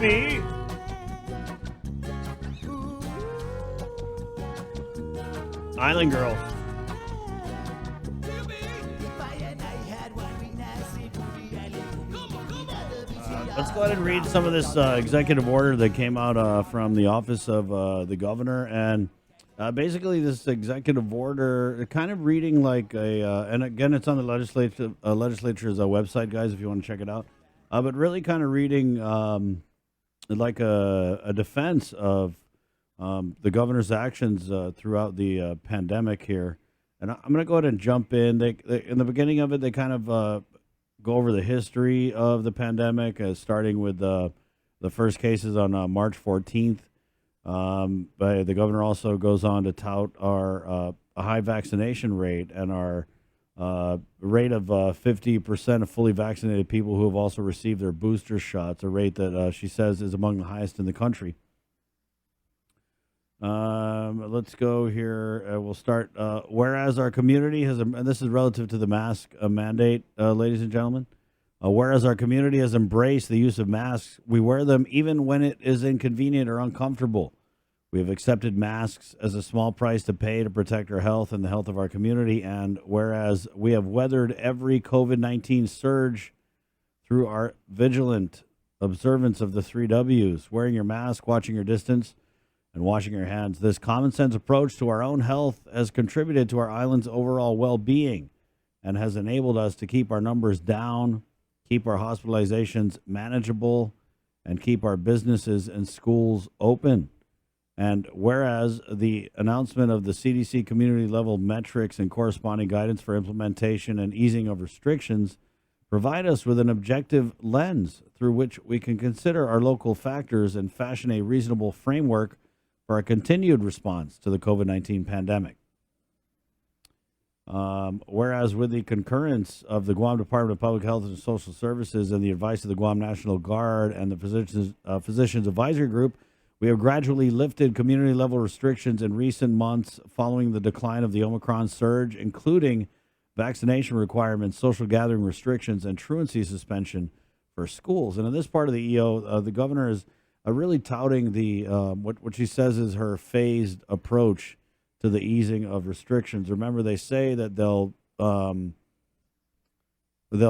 me. Island Girl. Let's go ahead and read some of this executive order that came out from the office of the governor. And basically, this executive order, kind of reading like and again, it's on the legislature's website, guys, if you want to check it out. But really kind of reading like a defense of the governor's actions throughout the pandemic here. And I'm going to go ahead and jump in. They in the beginning of it, they kind of go over the history of the pandemic, starting with the first cases on March 14th. But the governor also goes on to tout our high vaccination rate and our rate of 50% of fully vaccinated people who have also received their booster shots, a rate that she says is among the highest in the country. Let's go here. We'll start. Whereas our community has, and this is relative to the mask mandate, ladies and gentlemen. Whereas our community has embraced the use of masks, we wear them even when it is inconvenient or uncomfortable. We have accepted masks as a small price to pay to protect our health and the health of our community. And whereas we have weathered every COVID-19 surge through our vigilant observance of the 3 W's, wearing your mask, watching your distance, and washing your hands, this common sense approach to our own health has contributed to our island's overall well-being and has enabled us to keep our numbers down, keep our hospitalizations manageable, and keep our businesses and schools open. And whereas the announcement of the CDC community level metrics and corresponding guidance for implementation and easing of restrictions provide us with an objective lens through which we can consider our local factors and fashion a reasonable framework for a continued response to the COVID-19 pandemic. Whereas with the concurrence of the Guam Department of Public Health and Social Services and the advice of the Guam National Guard and the Physicians Advisory Group, we have gradually lifted community-level restrictions in recent months following the decline of the Omicron surge, including vaccination requirements, social gathering restrictions, and truancy suspension for schools. And in this part of the EO, the governor is really touting the what she says is her phased approach to the easing of restrictions. Remember, they say that they'll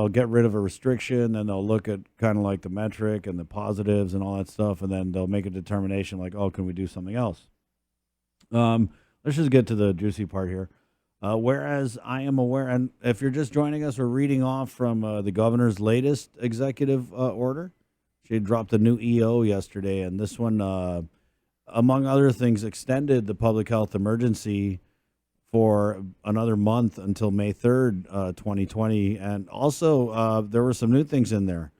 get rid of a restriction and they'll look at kind of like the metric and the positives and all that stuff, and then they'll make a determination like, oh, can we do something else? Let's just get to the juicy part here. Whereas I am aware, and if you're just joining us, we're reading off from the governor's latest executive order. She dropped a new EO yesterday, and this one, among other things, extended the public health emergency for another month until May 3rd, 2020. And also, there were some new things in there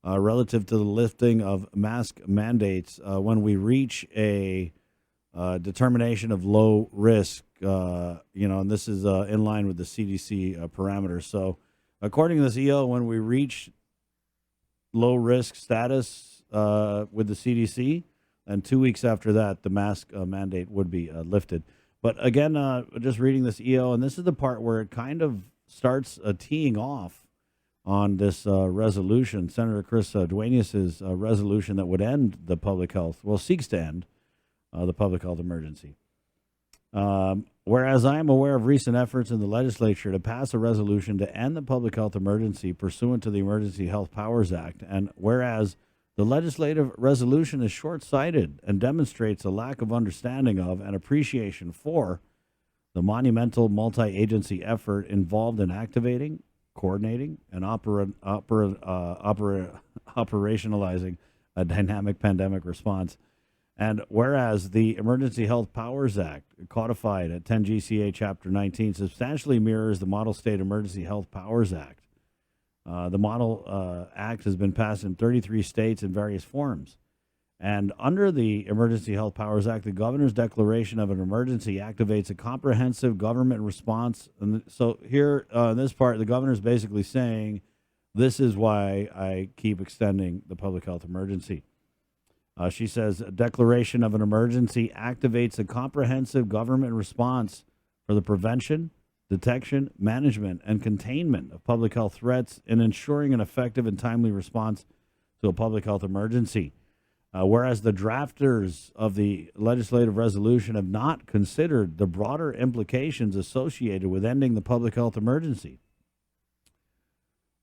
relative to the lifting of mask mandates when we reach a determination of low risk, and this is in line with the CDC parameters. So according to this EO, when we reach low risk status with the CDC, and 2 weeks after that, the mask mandate would be lifted. But again, just reading this EO, and this is the part where it kind of starts teeing off on this resolution, Senator Chris Duenas' resolution that would end the public health, seeks to end the public health emergency. Whereas I am aware of recent efforts in the legislature to pass a resolution to end the public health emergency pursuant to the Emergency Health Powers Act, and whereas the legislative resolution is short-sighted and demonstrates a lack of understanding of and appreciation for the monumental multi-agency effort involved in activating, coordinating, and operationalizing a dynamic pandemic response. And whereas the Emergency Health Powers Act, codified at 10 GCA Chapter 19, substantially mirrors the Model State Emergency Health Powers Act. The Model Act has been passed in 33 states in various forms. And under the Emergency Health Powers Act, the governor's declaration of an emergency activates a comprehensive government response. And so here, in this part, the governor is basically saying, this is why I keep extending the public health emergency. She says, a declaration of an emergency activates a comprehensive government response for the prevention, detection, management, and containment of public health threats and ensuring an effective and timely response to a public health emergency. Whereas the drafters of the legislative resolution have not considered the broader implications associated with ending the public health emergency.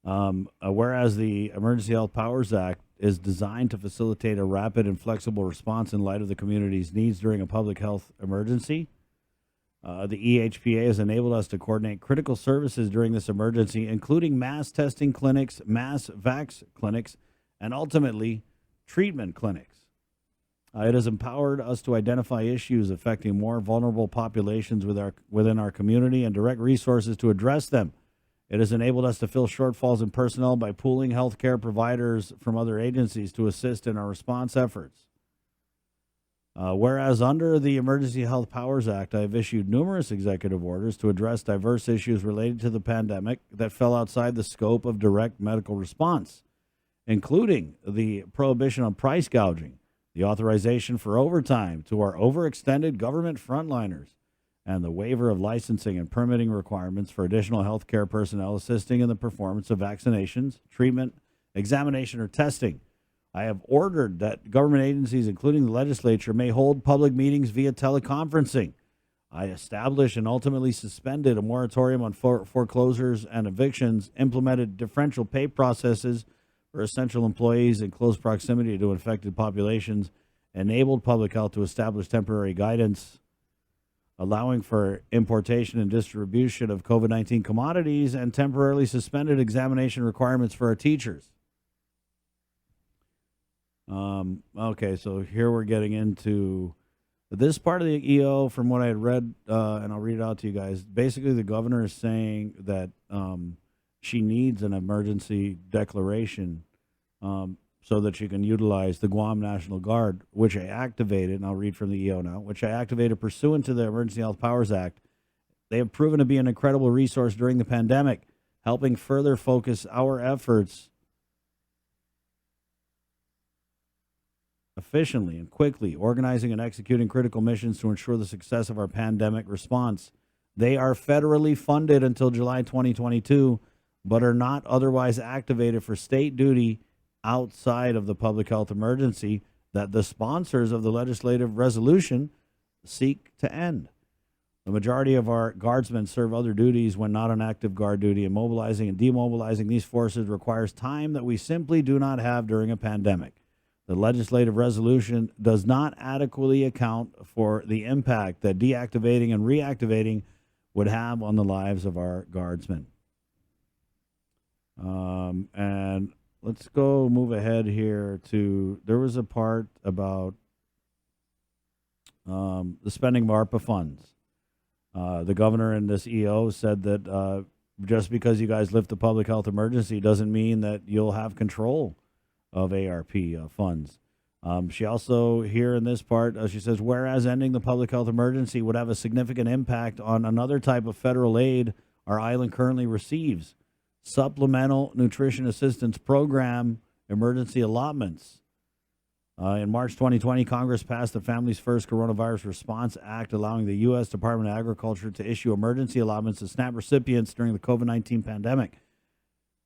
Whereas the Emergency Health Powers Act is designed to facilitate a rapid and flexible response in light of the community's needs during a public health emergency. The EHPA has enabled us to coordinate critical services during this emergency, including mass testing clinics, mass vax clinics, and ultimately treatment clinics. It has empowered us to identify issues affecting more vulnerable populations within our community and direct resources to address them. It has enabled us to fill shortfalls in personnel by pooling healthcare providers from other agencies to assist in our response efforts. Whereas under the Emergency Health Powers Act, I have issued numerous executive orders to address diverse issues related to the pandemic that fell outside the scope of direct medical response, including the prohibition on price gouging, the authorization for overtime to our overextended government frontliners, and the waiver of licensing and permitting requirements for additional healthcare personnel assisting in the performance of vaccinations, treatment, examination, or testing. I have ordered that government agencies, including the legislature, may hold public meetings via teleconferencing. I established and ultimately suspended a moratorium on foreclosures and evictions, implemented differential pay processes for essential employees in close proximity to infected populations, enabled public health to establish temporary guidance, allowing for importation and distribution of COVID-19 commodities, and temporarily suspended examination requirements for our teachers. Okay, so here we're getting into this part of the EO from what I had read, and I'll read it out to you guys. Basically, the governor is saying that she needs an emergency declaration so that she can utilize the Guam National Guard, which I activated, and I'll read from the EO now, which I activated pursuant to the Emergency Health Powers Act. They have proven to be an incredible resource during the pandemic, helping further focus our efforts efficiently and quickly, organizing and executing critical missions to ensure the success of our pandemic response. They are federally funded until July 2022, but are not otherwise activated for state duty outside of the public health emergency that the sponsors of the legislative resolution seek to end. The majority of our guardsmen serve other duties when not on active guard duty, and mobilizing and demobilizing these forces requires time that we simply do not have during a pandemic. The legislative resolution does not adequately account for the impact that deactivating and reactivating would have on the lives of our guardsmen. And let's go move ahead here to, there was a part about the spending of ARPA funds. The governor in this EO said that just because you guys lift the public health emergency doesn't mean that you'll have control of ARP funds. She also, here in this part, she says, whereas ending the public health emergency would have a significant impact on another type of federal aid our island currently receives, Supplemental Nutrition Assistance Program emergency allotments. In March 2020, Congress passed the Families First Coronavirus Response Act, allowing the U.S. Department of Agriculture to issue emergency allotments to SNAP recipients during the COVID-19 pandemic.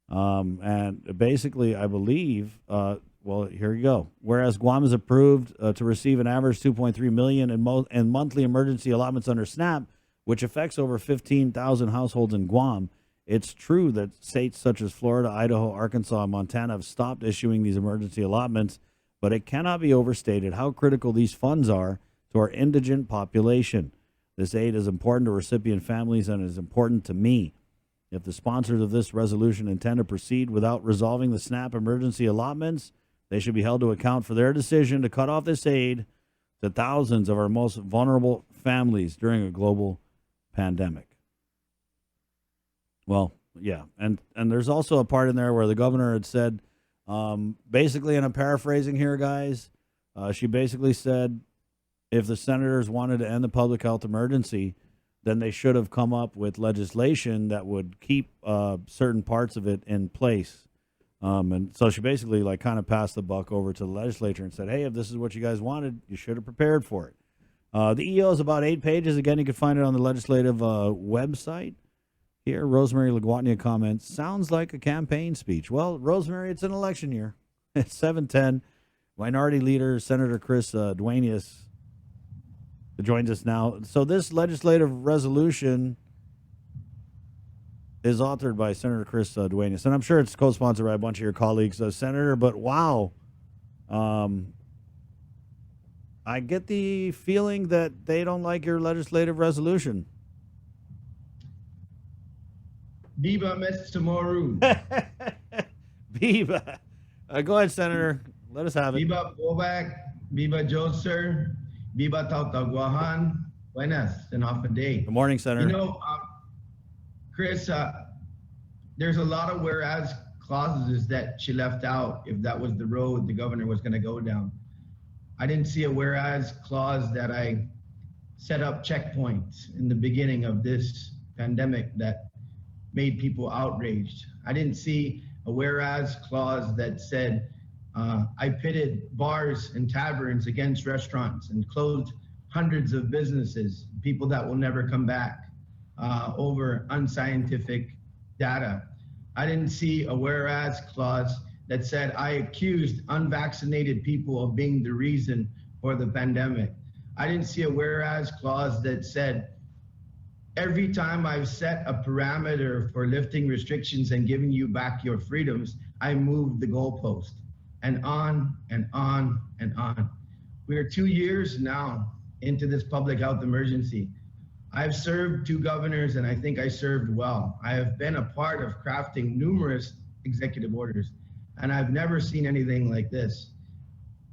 And basically, I believe, well, here you go. Whereas Guam is approved to receive an average $2.3 million in monthly emergency allotments under SNAP, which affects over 15,000 households in Guam. It's true that states such as Florida, Idaho, Arkansas, and Montana have stopped issuing these emergency allotments, but it cannot be overstated how critical these funds are to our indigent population. This aid is important to recipient families and is important to me. If the sponsors of this resolution intend to proceed without resolving the SNAP emergency allotments, they should be held to account for their decision to cut off this aid to thousands of our most vulnerable families during a global pandemic. Well, yeah, and there's also a part in there where the governor had said, basically, and I'm paraphrasing here, guys, she basically said if the senators wanted to end the public health emergency, then they should have come up with legislation that would keep certain parts of it in place. And so she basically like kind of passed the buck over to the legislature and said, hey, if this is what you guys wanted, you should have prepared for it. The EO is about 8 pages. Again, you can find it on the legislative website. Here, Rosemary Laguatnia comments, sounds like a campaign speech. Well, Rosemary, it's an election year. It's 7:10. Minority Leader Senator Chris Duenas joins us now. So this legislative resolution is authored by Senator Chris Duenas, and I'm sure it's co-sponsored by a bunch of your colleagues, Senator. But wow, I get the feeling that they don't like your legislative resolution. Biba Mr. Moru. Biba. Go ahead, Senator. Let us have it. Biba Bobak, Biba Joser, Biba Tautaguahan. Buenas and off a day. Good morning, Senator. You know, Chris, there's a lot of whereas clauses that she left out if that was the road the governor was going to go down. I didn't see a whereas clause that I set up checkpoints in the beginning of this pandemic that made people outraged. I didn't see a whereas clause that said I pitted bars and taverns against restaurants and closed hundreds of businesses, people that will never come back over unscientific data. I didn't see a whereas clause that said I accused unvaccinated people of being the reason for the pandemic. I didn't see a whereas clause that said every time I've set a parameter for lifting restrictions and giving you back your freedoms, I moved the goalpost, and on and on and on. We are 2 years now into this public health emergency. I've served 2 governors, and I think I served well. I have been a part of crafting numerous executive orders, and I've never seen anything like this.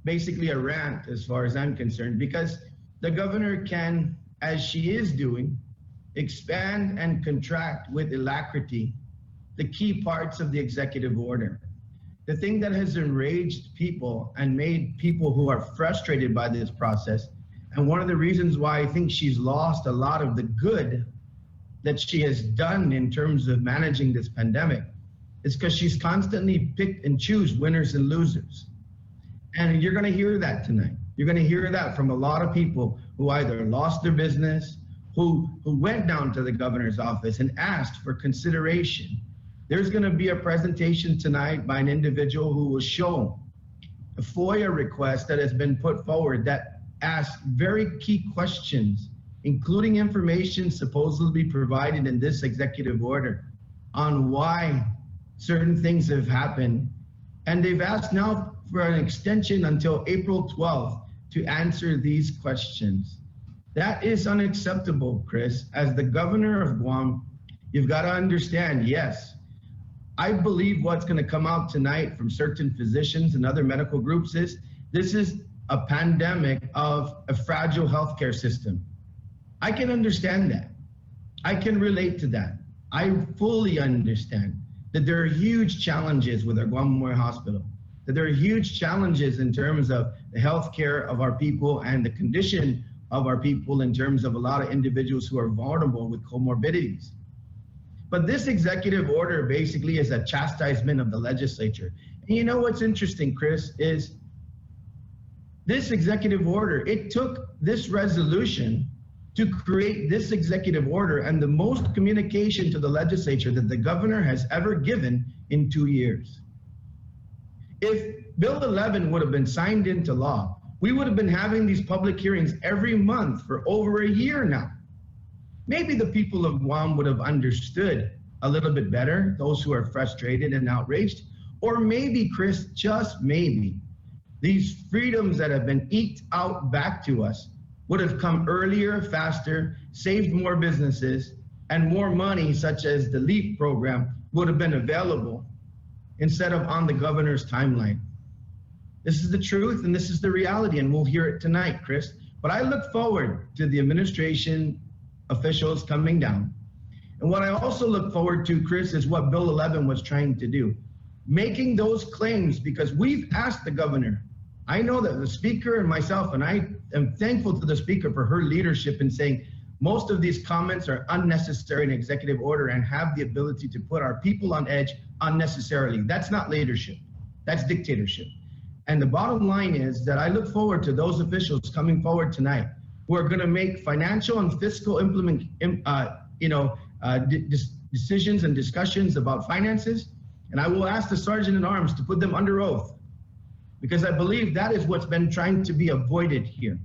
Basically a rant as far as I'm concerned, because the governor can, as she is doing, expand and contract with alacrity the key parts of the executive order. The thing that has enraged people and made people who are frustrated by this process, and one of the reasons why I think she's lost a lot of the good that she has done in terms of managing this pandemic, is because she's constantly picked and choose winners and losers. And you're going to hear that tonight. You're going to hear that from a lot of people who either lost their business, who went down to the governor's office and asked for consideration. There's going to be a presentation tonight by an individual who will show a FOIA request that has been put forward that asks very key questions, including information supposedly provided in this executive order on why certain things have happened. And they've asked now for an extension until April 12th to answer these questions. That is unacceptable, Chris. As the governor of Guam, you've got to understand, yes, I believe what's going to come out tonight from certain physicians and other medical groups is this is a pandemic of a fragile healthcare system. I can understand that. I can relate to that. I fully understand that there are huge challenges with our Guam Memorial Hospital, that there are huge challenges in terms of the healthcare of our people and the condition of our people in terms of a lot of individuals who are vulnerable with comorbidities. But this executive order basically is a chastisement of the legislature. And you know what's interesting, Chris, is this executive order, it took this resolution to create this executive order and the most communication to the legislature that the governor has ever given in 2 years. If Bill 11 would have been signed into law, we would have been having these public hearings every month for over a year now. Maybe the people of Guam would have understood a little bit better, those who are frustrated and outraged, or maybe, Chris, just maybe, these freedoms that have been eked out back to us would have come earlier, faster, saved more businesses, and more money, such as the LEAP program, would have been available instead of on the governor's timeline. This is the truth and this is the reality, and we'll hear it tonight, Chris. But I look forward to the administration officials coming down. And what I also look forward to, Chris, is what Bill 11 was trying to do. Making those claims, because we've asked the governor. I know that the speaker and myself, and I am thankful to the speaker for her leadership in saying most of these comments are unnecessary in executive order and have the ability to put our people on edge unnecessarily. That's not leadership, that's dictatorship. And the bottom line is that I look forward to those officials coming forward tonight who are going to make financial and fiscal decisions and discussions about finances. And I will ask the Sergeant at Arms to put them under oath, because I believe that is what's been trying to be avoided here.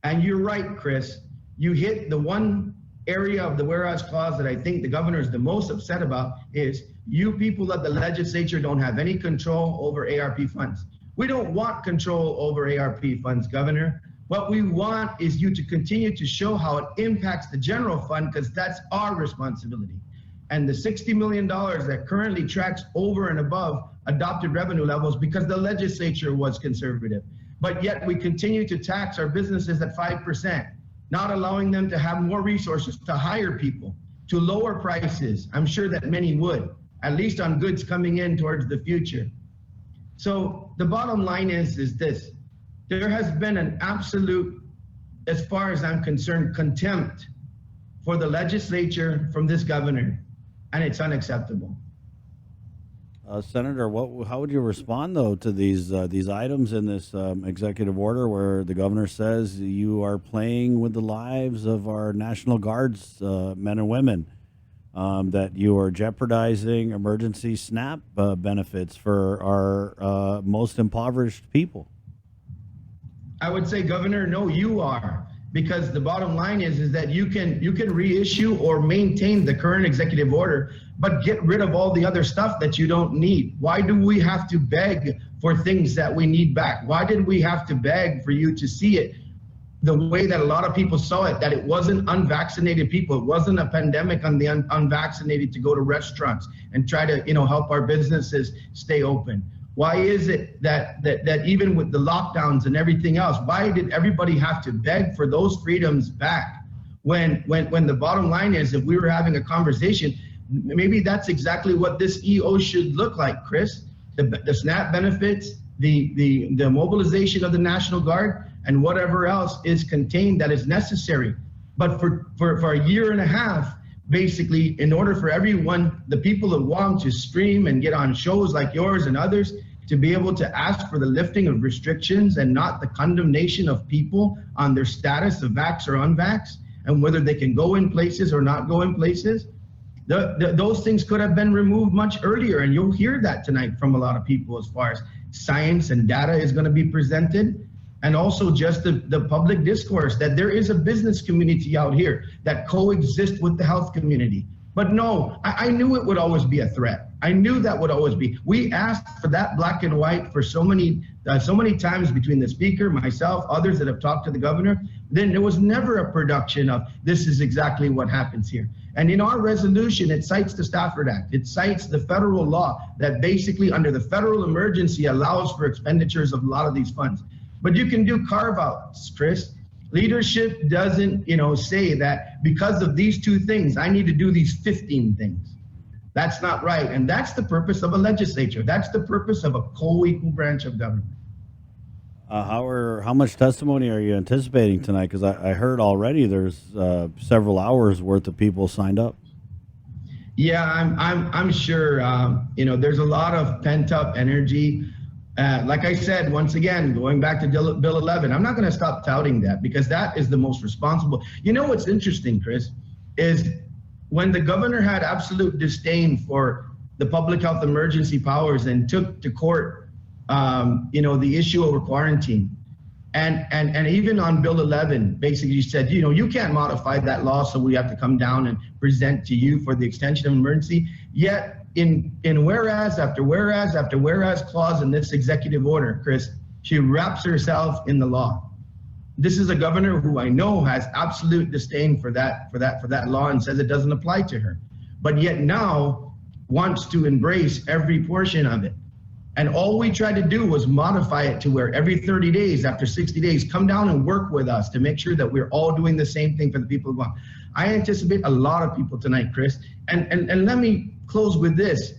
And you're right, Chris. You hit the one area of the whereas clause that I think the governor is the most upset about is you people at the legislature don't have any control over ARP funds. We don't want control over ARP funds, Governor. What we want is you to continue to show how it impacts the general fund, because that's our responsibility. And the $60 million that currently tracks over and above adopted revenue levels because the legislature was conservative. But yet we continue to tax our businesses at 5%, not allowing them to have more resources to hire people, to lower prices. I'm sure that many would, at least on goods coming in towards the future. So the bottom line is this. There has been an absolute, as far as I'm concerned, contempt for the legislature from this governor, and it's unacceptable. Senator, how would you respond though to these items in this executive order where the governor says you are playing with the lives of our National Guards men and women, that you are jeopardizing emergency SNAP benefits for our most impoverished people? I would say, Governor, no, you are, because the bottom line is that you can reissue or maintain the current executive order, but get rid of all the other stuff that you don't need. Why do we have to beg for things that we need back? Why did we have to beg for you to see it the way that a lot of people saw it, that it wasn't unvaccinated people, it wasn't a pandemic on the unvaccinated to go to restaurants and try to, help our businesses stay open? Why is it that even with the lockdowns and everything else, why did everybody have to beg for those freedoms back? When the bottom line is, if we were having a conversation, maybe that's exactly what this EO should look like, Chris. The SNAP benefits, the mobilization of the National Guard, and whatever else is contained that is necessary. But for a year and a half, basically, in order for everyone, the people that want to stream and get on shows like yours and others, to be able to ask for the lifting of restrictions and not the condemnation of people on their status of vax or unvax, and whether they can go in places or not go in places, those things could have been removed much earlier. And you'll hear that tonight from a lot of people as far as science and data is going to be presented. And also just the public discourse that there is a business community out here that coexists with the health community. But no, I knew it would always be a threat. I knew that would always be. We asked for that black and white for so many times between the speaker, myself, others that have talked to the governor. Then there was never a production of this is exactly what happens here. And in our resolution, it cites the Stafford Act. It cites the federal law that basically under the federal emergency allows for expenditures of a lot of these funds. But you can do carve-outs, Chris. Leadership doesn't, say that because of these two things, I need to do these 15 things. That's not right. And that's the purpose of a legislature. That's the purpose of a co-equal branch of government. How much testimony are you anticipating tonight? Because I heard already there's several hours worth of people signed up. Yeah, I'm sure. There's a lot of pent-up energy. Like I said, once again, going back to Bill 11, I'm not going to stop touting that because that is the most responsible. What's interesting, Chris, is when the governor had absolute disdain for the public health emergency powers and took to court, the issue over quarantine. And even on Bill 11, basically said, you can't modify that law, so we have to come down and present to you for the extension of emergency. Yet, in whereas after whereas after whereas clause in this executive order, Chris, she wraps herself in the law. This is a governor who I know has absolute disdain for that law and says it doesn't apply to her, but yet now wants to embrace every portion of it. And all we tried to do was modify it to where every 30 days, after 60 days, come down and work with us to make sure that we're all doing the same thing for the people who want. I anticipate a lot of people tonight, Chris. And let me close with this,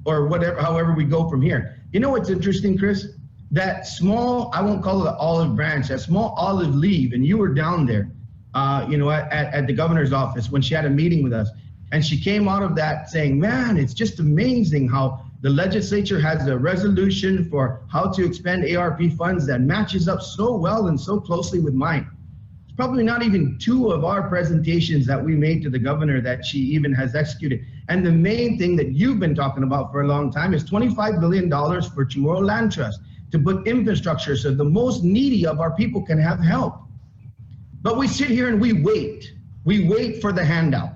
or whatever, however we go from here. What's interesting, Chris? That small, I won't call it an olive branch, that small olive leaf, and you were down there, at the governor's office when she had a meeting with us. And she came out of that saying, man, it's just amazing how the legislature has a resolution for how to expend ARP funds that matches up so well and so closely with mine. It's probably not even two of our presentations that we made to the governor that she even has executed. And the main thing that you've been talking about for a long time is $25 billion for Chamorro Land Trust. to put infrastructure so the most needy of our people can have help. But we sit here and we wait. We wait for the handout.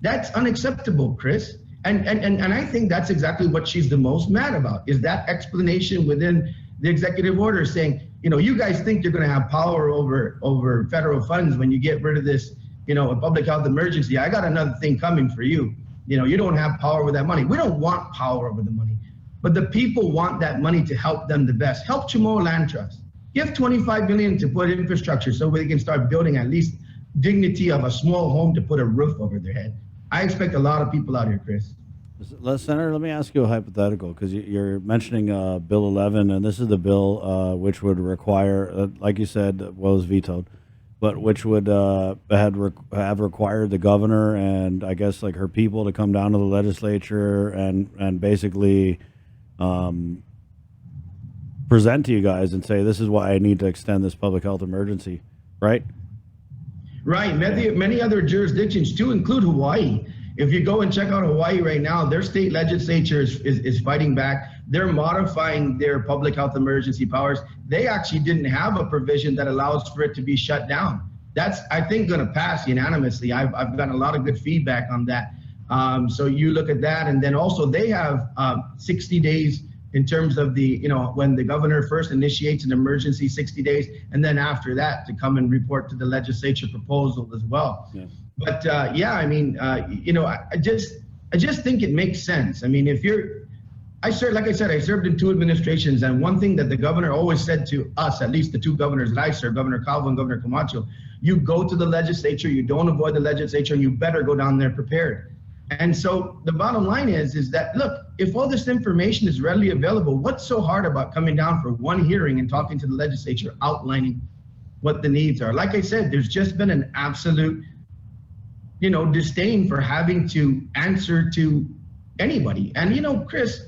That's unacceptable, Chris. And I think that's exactly what she's the most mad about, is that explanation within the executive order saying, you guys think you're going to have power over federal funds when you get rid of this, a public health emergency. I got another thing coming for you. You don't have power with that money. We don't want power over the money, but the people want that money to help them the best. Help Chamorro Land Trust. Give $25 billion to put infrastructure so we can start building at least dignity of a small home to put a roof over their head. I expect a lot of people out here, Chris. Senator, let me ask you a hypothetical, because you're mentioning Bill 11, and this is the bill which would require, like you said, was vetoed, but which would have required the governor and I guess like her people to come down to the legislature and basically present to you guys and say, this is why I need to extend this public health emergency, right? Right. Many other jurisdictions too, include Hawaii. If you go and check out Hawaii right now, their state legislature is fighting back. They're modifying their public health emergency powers. They actually didn't have a provision that allows for it to be shut down. That's, I think, going to pass unanimously. I've gotten a lot of good feedback on that. So you look at that, and then also they have 60 days in terms of the, when the governor first initiates an emergency, 60 days, and then after that to come and report to the legislature proposal as well. Yeah. But yeah, I mean, I just think it makes sense. I mean, like I said, I served in 2 administrations, and one thing that the governor always said to us, at least the 2 governors that I served, Governor Calvo and Governor Camacho, you go to the legislature, you don't avoid the legislature, and you better go down there prepared. And so the bottom line is that, look, if all this information is readily available, what's so hard about coming down for one hearing and talking to the legislature, outlining what the needs are? Like I said, there's just been an absolute, disdain for having to answer to anybody. And, Chris,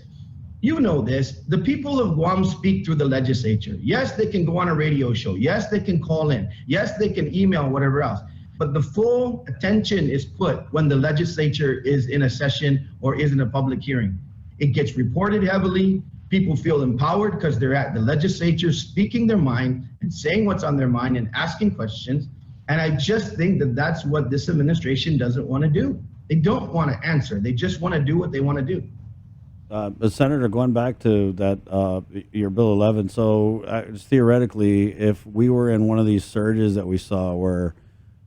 you know this, the people of Guam speak through the legislature. Yes, they can go on a radio show. Yes, they can call in. Yes, they can email, whatever else. But the full attention is put when the legislature is in a session or is in a public hearing. It gets reported heavily. People feel empowered because they're at the legislature speaking their mind and saying what's on their mind and asking questions. And I just think that that's what this administration doesn't want to do. They don't want to answer. They just want to do what they want to do. But Senator, going back to that, your Bill 11, so just theoretically, if we were in one of these surges that we saw where,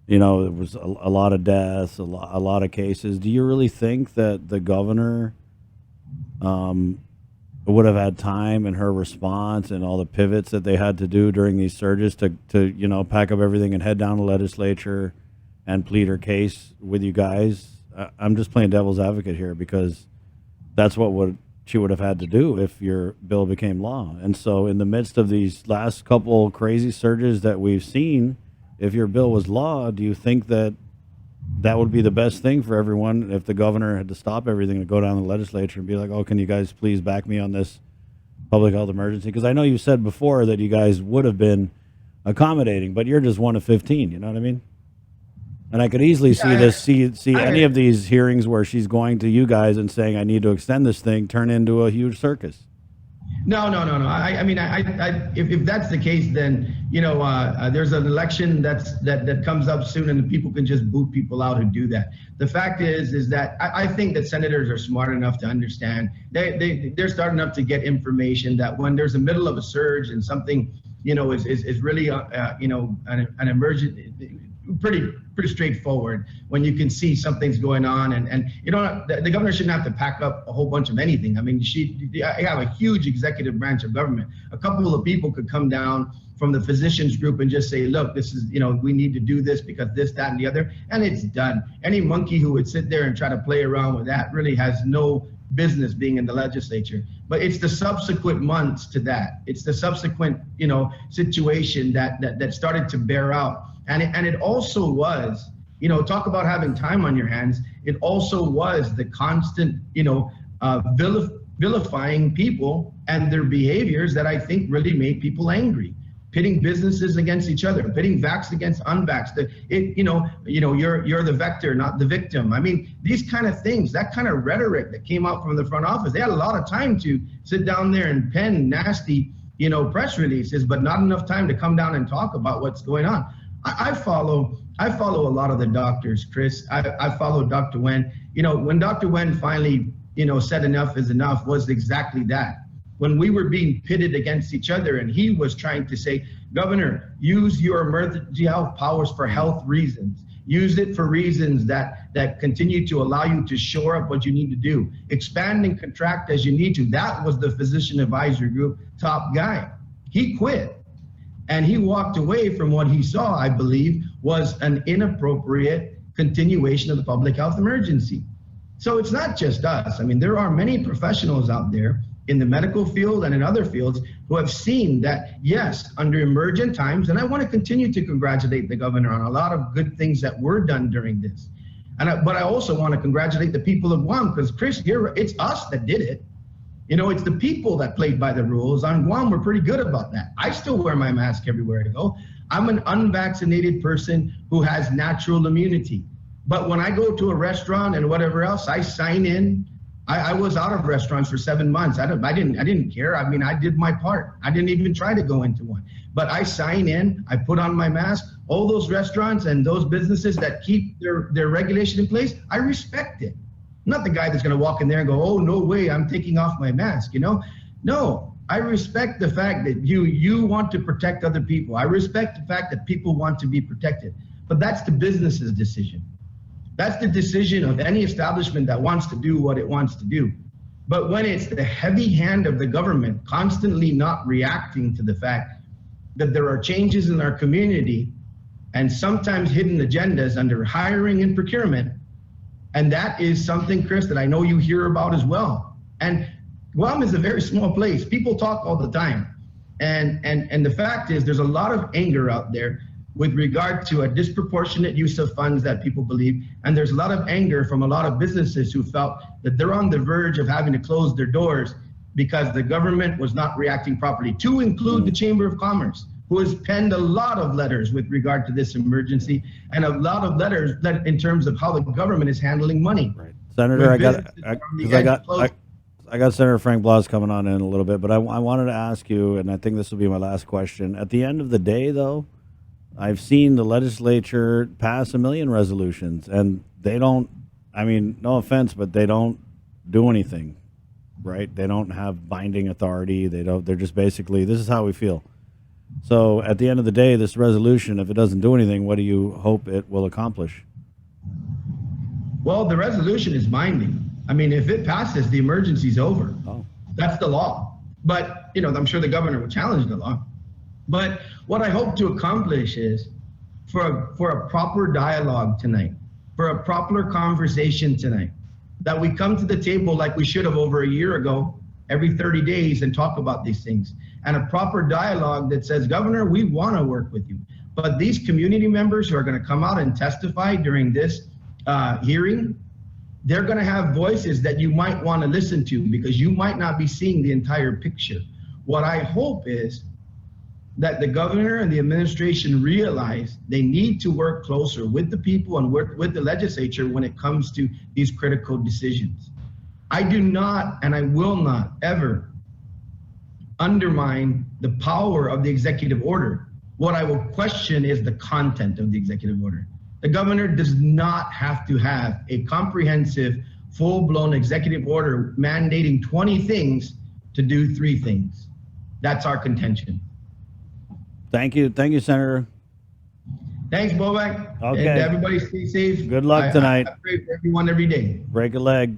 it was a lot of deaths, a lot of cases, do you really think that the governor would have had time in her response and all the pivots that they had to do during these surges to pack up everything and head down to the legislature and plead her case with you guys? I'm just playing devil's advocate here because that's what she would have had to do if your bill became law. And so in the midst of these last couple crazy surges that we've seen, if your bill was law, do you think that would be the best thing for everyone if the governor had to stop everything to go down to the legislature and be like, oh, can you guys please back me on this public health emergency? Because I know you said before that you guys would have been accommodating, but you're just 1 of 15, you know what I mean? And I could easily see any of these hearings where she's going to you guys and saying, I need to extend this thing, turn into a huge circus. No. I mean, if that's the case, then there's an election that comes up soon, and the people can just boot people out who do that. The fact is that I think that senators are smart enough to understand. They're starting up to get information that when there's a middle of a surge and something is really an emergent. Pretty straightforward when you can see something's going on, and the governor shouldn't have to pack up a whole bunch of anything. I mean, I have a huge executive branch of government. A couple of people could come down from the physicians group and just say, look, this is, we need to do this because this, that, and the other, and it's done. Any monkey who would sit there and try to play around with that really has no business being in the legislature. But it's the subsequent months to that. It's the subsequent, situation that started to bear out. And it also was, talk about having time on your hands. It also was the constant, vilifying people and their behaviors that I think really made people angry. pitting businesses against each other, pitting vaxxed against unvaxxed. You're the vector, not the victim. I mean, these kind of things, that kind of rhetoric that came out from the front office, they had a lot of time to sit down there and pen nasty, press releases, but not enough time to come down and talk about what's going on. I follow a lot of the doctors, Chris. I follow Dr. Wen. When Dr. Wen finally, said enough is enough, was exactly that. When we were being pitted against each other, and he was trying to say, Governor, use your emergency health powers for health reasons. Use it for reasons that continue to allow you to shore up what you need to do. Expand and contract as you need to. That was the physician advisory group top guy. He quit. And he walked away from what he saw, I believe, was an inappropriate continuation of the public health emergency. So it's not just us. I mean, there are many professionals out there in the medical field and in other fields who have seen that, yes, under emergent times, and I want to continue to congratulate the governor on a lot of good things that were done during this. But I also want to congratulate the people of Guam, because Chris, it's us that did it. It's the people that played by the rules. On Guam, we're pretty good about that. I still wear my mask everywhere I go. I'm an unvaccinated person who has natural immunity. But when I go to a restaurant and whatever else, I sign in. I was out of restaurants for 7 months. I didn't care. I mean, I did my part. I didn't even try to go into one. But I sign in, I put on my mask. All those restaurants and those businesses that keep their regulation in place, I respect it. I'm not the guy that's going to walk in there and go, oh, no way, I'm taking off my mask, No, I respect the fact that you want to protect other people. I respect the fact that people want to be protected. But that's the business's decision. That's the decision of any establishment that wants to do what it wants to do. But when it's the heavy hand of the government constantly not reacting to the fact that there are changes in our community and sometimes hidden agendas under hiring and procurement, and that is something, Chris, that I know you hear about as well. And Guam is a very small place. People talk all the time. And the fact is there's a lot of anger out there with regard to a disproportionate use of funds that people believe. And there's a lot of anger from a lot of businesses who felt that they're on the verge of having to close their doors because the government was not reacting properly, to include the Chamber of Commerce, who has penned a lot of letters with regard to this emergency and a lot of letters that in terms of how the government is handling money. Right. Senator, I got Senator Frank Blas coming on in a little bit, but I wanted to ask you, and I think this will be my last question. At the end of the day, though, I've seen the legislature pass 1 million resolutions, and they don't, I mean, no offense, but they don't do anything, right? They don't have binding authority. They're just basically, this is how we feel. So at the end of the day, this resolution, if it doesn't do anything, what do you hope it will accomplish? Well, the resolution is binding. I mean, if it passes, the emergency's over. Oh. That's the law. But, I'm sure the governor will challenge the law. But what I hope to accomplish is for a proper dialogue tonight, for a proper conversation tonight, that we come to the table like we should have over a year ago, every 30 days, and talk about these things. And a proper dialogue that says, Governor, we want to work with you. But these community members who are going to come out and testify during this hearing, they're going to have voices that you might want to listen to because you might not be seeing the entire picture. What I hope is that the governor and the administration realize they need to work closer with the people and work with the legislature when it comes to these critical decisions. I do not, and I will not ever undermine the power of the executive order. What I will question is the content of the executive order. The governor does not have to have a comprehensive, full-blown executive order mandating 20 things to do 3 things. That's our contention. Thank you, Senator. Thanks, Bobak. Okay. And everybody stay safe. Good luck tonight. I pray for everyone every day. Break a leg.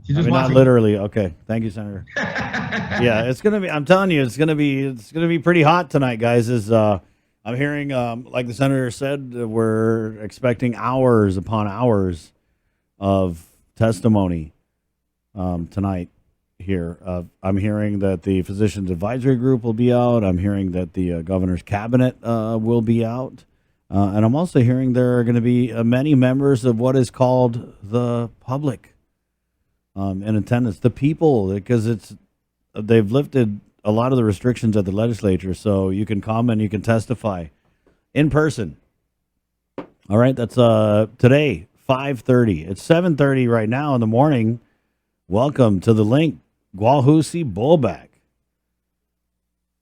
Not literally. Okay. Thank you, Senator. Yeah, it's gonna be. I'm telling you, it's gonna be pretty hot tonight, guys. I'm hearing, like the senator said, we're expecting hours upon hours of testimony tonight. Here, I'm hearing that the Physicians Advisory Group will be out. I'm hearing that the governor's cabinet will be out, and I'm also hearing there are going to be many members of what is called the public in attendance. The people, because they've lifted a lot of the restrictions at the legislature, so you can come and you can testify in person. All right, that's today, 5:30. It's 7:30 right now in the morning. Welcome to the link, Gualhusi Bullback.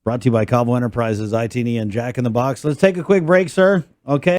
Brought to you by Cabo Enterprises, ITN, and Jack in the Box. Let's take a quick break, sir. Okay.